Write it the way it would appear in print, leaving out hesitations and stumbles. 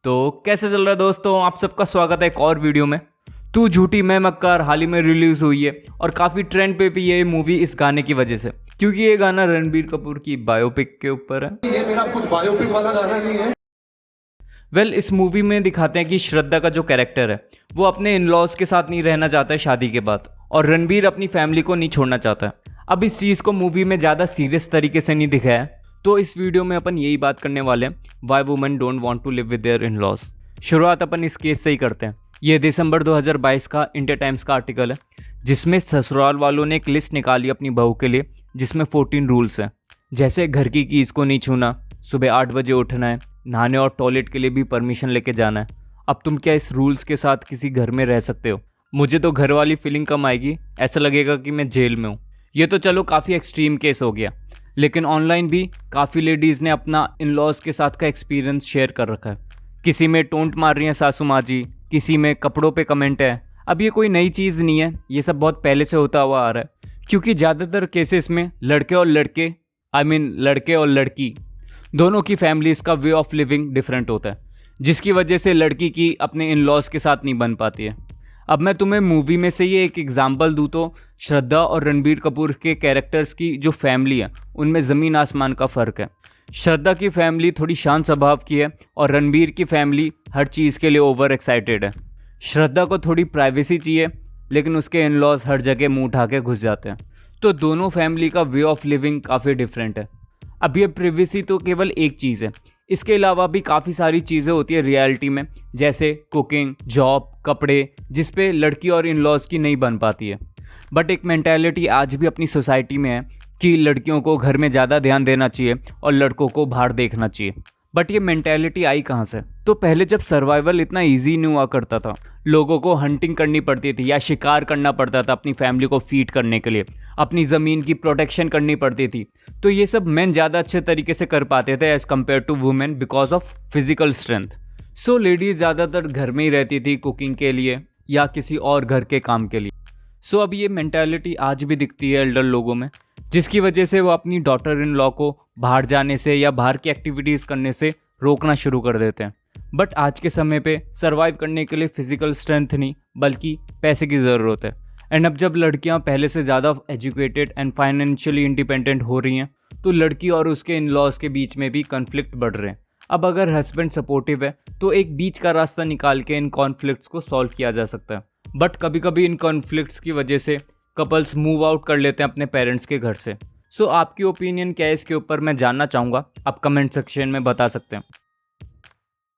तो कैसे चल रहा है दोस्तों, आप सबका स्वागत है एक और वीडियो में। तू झूठी मैं मक्कार हाल ही में रिलीज हुई है और काफ़ी ट्रेंड पे भी ये मूवी इस गाने की वजह से, क्योंकि ये गाना रणबीर कपूर की बायोपिक के ऊपर है। ये मेरा कुछ बायोपिक वाला गाना नहीं है। इस मूवी में दिखाते हैं कि श्रद्धा का जो कैरेक्टर है वो अपने इन लॉज के साथ नहीं रहना चाहता है शादी के बाद, और रणबीर अपनी फैमिली को नहीं छोड़ना चाहता है। अब इस चीज़ को मूवी में ज़्यादा सीरियस तरीके से नहीं दिखाया है, तो इस वीडियो में अपन यही बात करने वाले हैं, why women don't want to live with their in laws. शुरुआत अपन इस केस से ही करते हैं। ये दिसंबर 2022 का इंडिया टाइम्स का आर्टिकल है, जिसमें ससुराल वालों ने एक लिस्ट निकाली अपनी बहू के लिए, जिसमें 14 रूल्स हैं। जैसे घर की कीज़ को नहीं छूना, सुबह 8 बजे उठना है, नहाने और टॉयलेट के लिए भी परमिशन लेके जाना है। अब तुम क्या इस रूल्स के साथ किसी घर में रह सकते हो? मुझे तो घर वाली फीलिंग कम आएगी, ऐसा लगेगा कि मैं जेल में हूँ। ये तो चलो काफ़ी एक्सट्रीम केस हो गया, लेकिन ऑनलाइन भी काफ़ी लेडीज़ ने अपना इन लॉज के साथ का एक्सपीरियंस शेयर कर रखा है। किसी में टोंट मार रही हैं सासू माँ जी, किसी में कपड़ों पे कमेंट है। अब ये कोई नई चीज़ नहीं है, ये सब बहुत पहले से होता हुआ आ रहा है, क्योंकि ज़्यादातर केसेस में लड़के और लड़की दोनों की फैमिलीज़ का वे ऑफ लिविंग डिफरेंट होता है, जिसकी वजह से लड़की की अपने इन लॉज के साथ नहीं बन पाती है। अब मैं तुम्हें मूवी में से ये एक एग्जांपल दूँ तो श्रद्धा और रणबीर कपूर के कैरेक्टर्स की जो फैमिली है उनमें ज़मीन आसमान का फ़र्क है। श्रद्धा की फैमिली थोड़ी शांत स्वभाव की है और रणबीर की फैमिली हर चीज़ के लिए ओवर एक्साइटेड है। श्रद्धा को थोड़ी प्राइवेसी चाहिए, लेकिन उसके इन लॉज हर जगह मुंह उठा के घुस जाते हैं। तो दोनों फैमिली का वे ऑफ लिविंग काफ़ी डिफरेंट है। अब ये प्राइवेसी तो केवल एक चीज़ है, इसके अलावा भी काफ़ी सारी चीज़ें होती है रियलिटी में, जैसे कुकिंग, जॉब, कपड़े, जिस पे लड़की और इन लॉज की नहीं बन पाती है। बट एक मेंटालिटी आज भी अपनी सोसाइटी में है कि लड़कियों को घर में ज़्यादा ध्यान देना चाहिए और लड़कों को बाहर देखना चाहिए। बट ये मेंटालिटी आई कहाँ से? तो पहले जब सर्वाइवल इतना ईजी नहीं हुआ करता था, लोगों को हंटिंग करनी पड़ती थी या शिकार करना पड़ता था अपनी फैमिली को फीड करने के लिए, अपनी ज़मीन की प्रोटेक्शन करनी पड़ती थी, तो ये सब मेन ज़्यादा अच्छे तरीके से कर पाते थे as compare to women because of physical strength. So ladies ज़्यादातर घर में ही रहती थी कुकिंग के लिए या किसी और घर के काम के लिए। सो अब ये मेंटालिटी आज भी दिखती है एल्डर लोगों में, जिसकी वजह से वो अपनी डॉटर इन लॉ को बाहर जाने से या बाहर की एक्टिविटीज़ करने से रोकना शुरू कर देते हैं। बट आज के समय पे सर्वाइव करने के लिए फिजिकल स्ट्रेंथ नहीं बल्कि पैसे की ज़रूरत है। एंड अब जब लड़कियां पहले से ज़्यादा एजुकेटेड एंड फाइनेंशियली इंडिपेंडेंट हो रही हैं, तो लड़की और उसके इन लॉज के बीच में भी कॉन्फ्लिक्ट बढ़ रहे हैं। अब अगर हस्बैंड सपोर्टिव है तो एक बीच का रास्ता निकाल के इन कॉन्फ्लिक्ट्स को सॉल्व किया जा सकता है। बट कभी कभी इन कॉन्फ्लिक्ट्स की वजह से कपल्स मूव आउट कर लेते हैं अपने पेरेंट्स के घर से। सो आपकी ओपिनियन क्या है इसके ऊपर, मैं जानना चाहूँगा, आप कमेंट सेक्शन में बता सकते हैं।